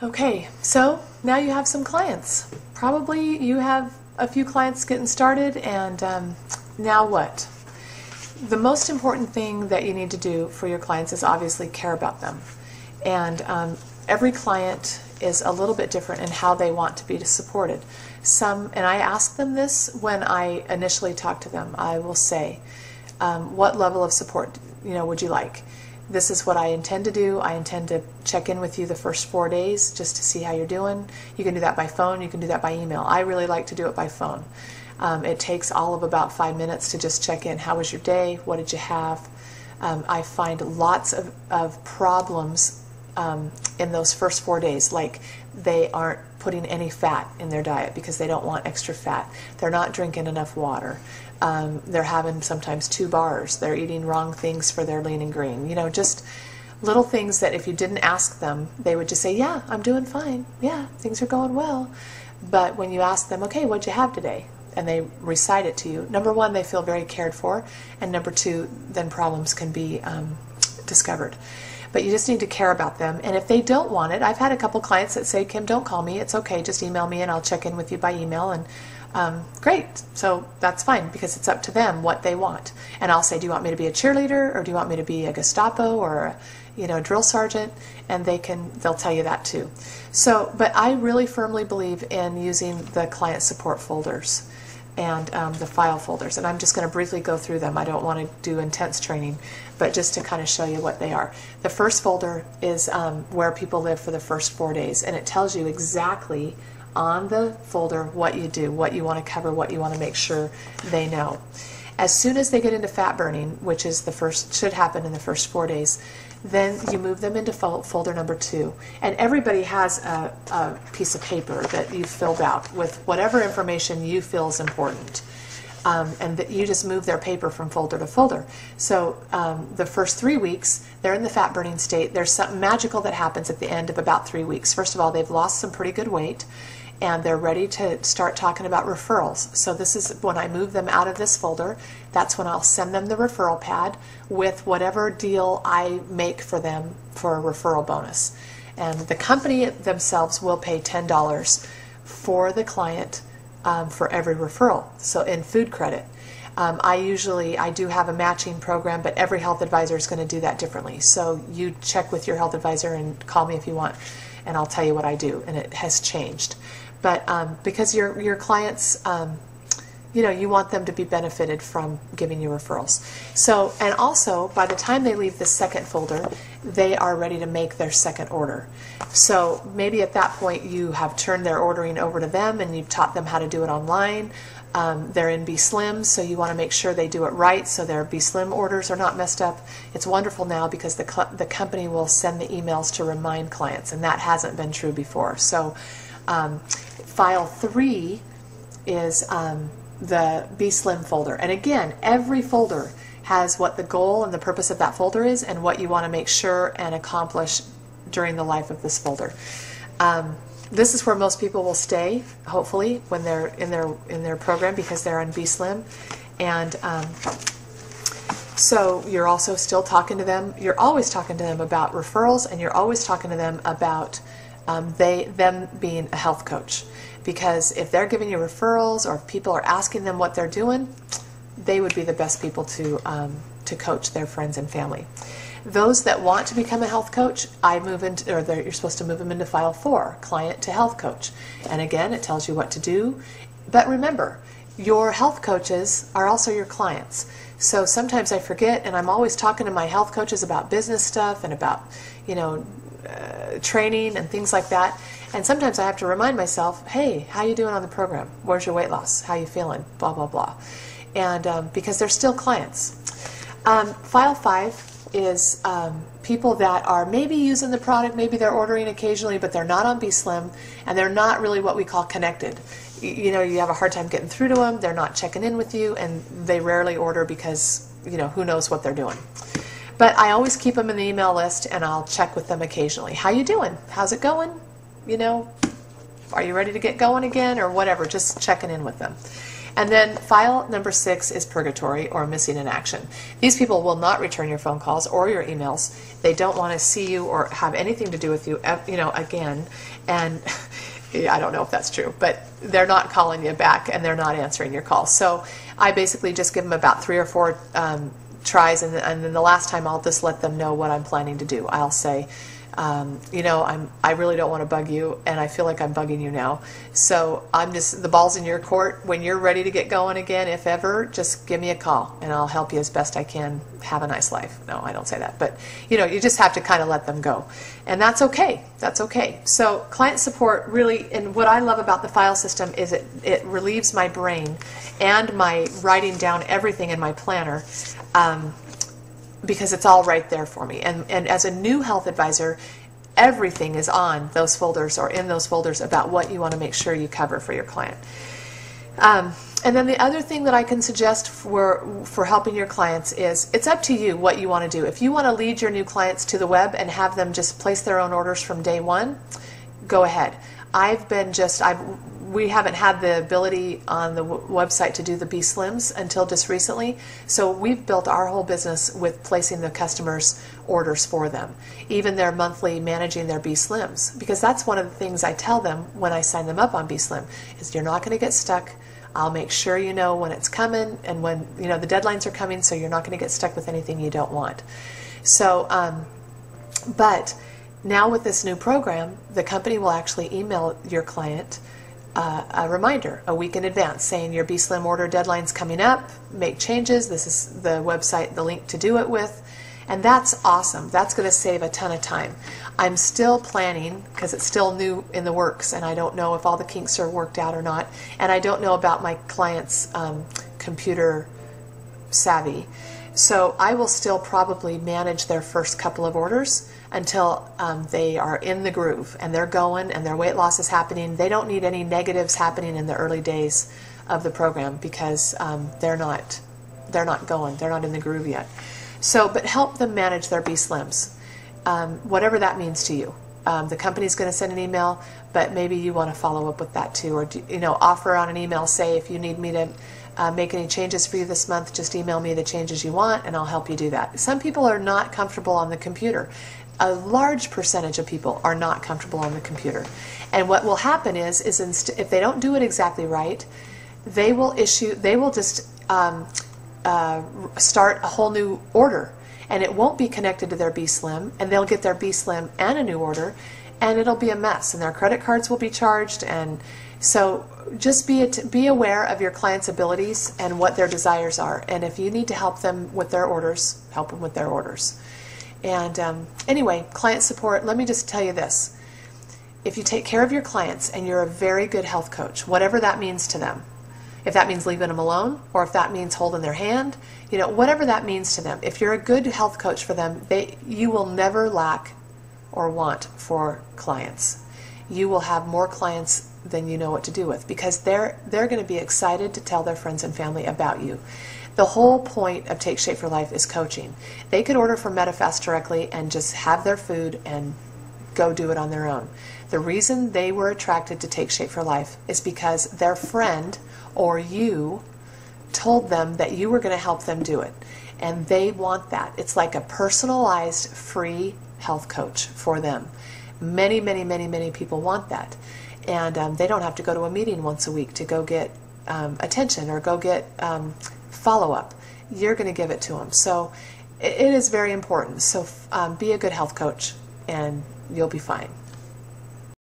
Okay, so now you have some clients. Probably you have a few clients getting started, and now what? The most important thing that you need to do for your clients is obviously care about them. And every client is a little bit different in how they want to be supported. And I ask them this when I initially talk to them. I will say, what level of support would you like? This is what I intend to do. I intend to check in with you the first 4 days just to see how you're doing. You can do that by phone, you can do that by email. I really like to do it by phone. It takes all of about 5 minutes to just check in. How was your day? What did you have? I find lots of problems in those first 4 days, like they aren't putting any fat in their diet because they don't want extra fat. They're not drinking enough water. They're having sometimes 2 bars. They're eating wrong things for their lean and green. Just little things that if you didn't ask them, they would just say, yeah, I'm doing fine. Yeah, things are going well. But when you ask them, okay, what'd you have today? And they recite it to you, number one, they feel very cared for, and number two, then problems can be discovered. But you just need to care about them. And if they don't want it, I've had a couple clients that say, Kim, don't call me. It's okay. Just email me and I'll check in with you by email. And great. So that's fine because it's up to them what they want. And I'll say, do you want me to be a cheerleader, or do you want me to be a Gestapo or a drill sergeant? And they'll tell you that too. So, but I really firmly believe in using the client support folders and the file folders, and I'm just going to briefly go through them. I don't want to do intense training, but just to kind of show you what they are. The first folder is where people live for the first 4 days, and it tells you exactly on the folder what you do, what you want to cover, what you want to make sure they know. As soon as they get into fat burning, which is should happen in the first 4 days, then you move them into folder number 2. And everybody has a piece of paper that you've filled out with whatever information you feel is important. And that you just move their paper from folder to folder. So the first 3 weeks, they're in the fat burning state. There's something magical that happens at the end of about 3 weeks. First of all, they've lost some pretty good weight, and they're ready to start talking about referrals. So this is when I move them out of this folder. That's when I'll send them the referral pad with whatever deal I make for them for a referral bonus. And the company themselves will pay $10 for the client for every referral, so in food credit. I do have a matching program, but every health advisor is going to do that differently. So you check with your health advisor and call me if you want, and I'll tell you what I do, and it has changed. But because your clients, you want them to be benefited from giving you referrals. So, and also, by the time they leave the second folder, they are ready to make their second order. So maybe at that point you have turned their ordering over to them and you've taught them how to do it online. They're in B-Slim, so you want to make sure they do it right so their B-Slim orders are not messed up. It's wonderful now because the company will send the emails to remind clients, and that hasn't been true before. So file 3 is the B-Slim folder. And again, every folder has what the goal and the purpose of that folder is and what you want to make sure and accomplish during the life of this folder. This is where most people will stay, hopefully, when they're in their program, because they're on B-Slim. And so you're also still talking to them. You're always talking to them about referrals, and you're always talking to them about them being a health coach. Because if they're giving you referrals, or if people are asking them what they're doing, they would be the best people to coach their friends and family. Those that want to become a health coach, you're supposed to move them into file 4, client to health coach. And again, it tells you what to do. But remember, your health coaches are also your clients. So sometimes I forget, and I'm always talking to my health coaches about business stuff and about, training and things like that. And sometimes I have to remind myself, hey, how you doing on the program? Where's your weight loss? How you feeling? Blah, blah, blah. And because they're still clients. File 5 is people that are maybe using the product, maybe they're ordering occasionally, but they're not on B-Slim, and they're not really what we call connected. You have a hard time getting through to them, they're not checking in with you, and they rarely order because, who knows what they're doing. But I always keep them in the email list, and I'll check with them occasionally. How you doing? How's it going? Are you ready to get going again, or whatever, just checking in with them. And then file number 6 is purgatory, or missing in action. These people will not return your phone calls or your emails. They don't want to see you or have anything to do with you, again. And I don't know if that's true, but they're not calling you back and they're not answering your calls. So I basically just give them about 3 or 4 tries, and then the last time I'll just let them know what I'm planning to do. I'll say, I really don't want to bug you, and I feel like I'm bugging you now. So the ball's in your court. When you're ready to get going again, if ever, just give me a call, and I'll help you as best I can. Have a nice life. No, I don't say that, but you just have to kind of let them go, and that's okay. That's okay. So client support really, and what I love about the file system is it relieves my brain and my writing down everything in my planner. Because it's all right there for me. And as a new health advisor, everything is on those folders or in those folders about what you want to make sure you cover for your client. And then the other thing that I can suggest for helping your clients is, it's up to you what you want to do. If you want to lead your new clients to the web and have them just place their own orders from day one, go ahead. We haven't had the ability on the website to do the B Slims until just recently, so we've built our whole business with placing the customers' orders for them, even their monthly managing their B Slims, because that's one of the things I tell them when I sign them up on B Slim, is you're not going to get stuck. I'll make sure you know when it's coming and when the deadlines are coming, so you're not going to get stuck with anything you don't want. So, but now with this new program, the company will actually email your client a reminder a week in advance saying your B Slim order deadline's coming up, make changes, this is the website, the link to do it with, and that's awesome. That's going to save a ton of time. I'm still planning, because it's still new in the works, and I don't know if all the kinks are worked out or not, and I don't know about my clients' computer savvy. So I will still probably manage their first couple of orders until they are in the groove and they're going and their weight loss is happening. They don't need any negatives happening in the early days of the program, because they're not going, they're not in the groove yet. So, but help them manage their B Slims, whatever that means to you. The company's going to send an email, but maybe you want to follow up with that too, or offer on an email, say if you need me to make any changes for you this month, just email me the changes you want and I'll help you do that. Some people are not comfortable on the computer. A large percentage of people are not comfortable on the computer. And what will happen is if they don't do it exactly right, they will just start a whole new order, and it won't be connected to their B Slim, and they'll get their B Slim and a new order, and it'll be a mess, and their credit cards will be charged. And so just be aware of your clients' abilities and what their desires are, and if you need to help them with their orders, help them with their orders. And anyway, client support, let me just tell you this. If you take care of your clients and you're a very good health coach, whatever that means to them, if that means leaving them alone, or if that means holding their hand, whatever that means to them, if you're a good health coach for them, you will never lack or want for clients. You will have more clients than you know what to do with, because they're going to be excited to tell their friends and family about you. The whole point of Take Shape for Life is coaching. They could order from MetaFast directly and just have their food and go do it on their own. The reason they were attracted to Take Shape for Life is because their friend or you told them that you were going to help them do it. And they want that. It's like a personalized, free health coach for them. Many, many, many, many people want that. And they don't have to go to a meeting once a week to go get attention or go get follow-up. You're going to give it to them. So it is very important. So be a good health coach and you'll be fine.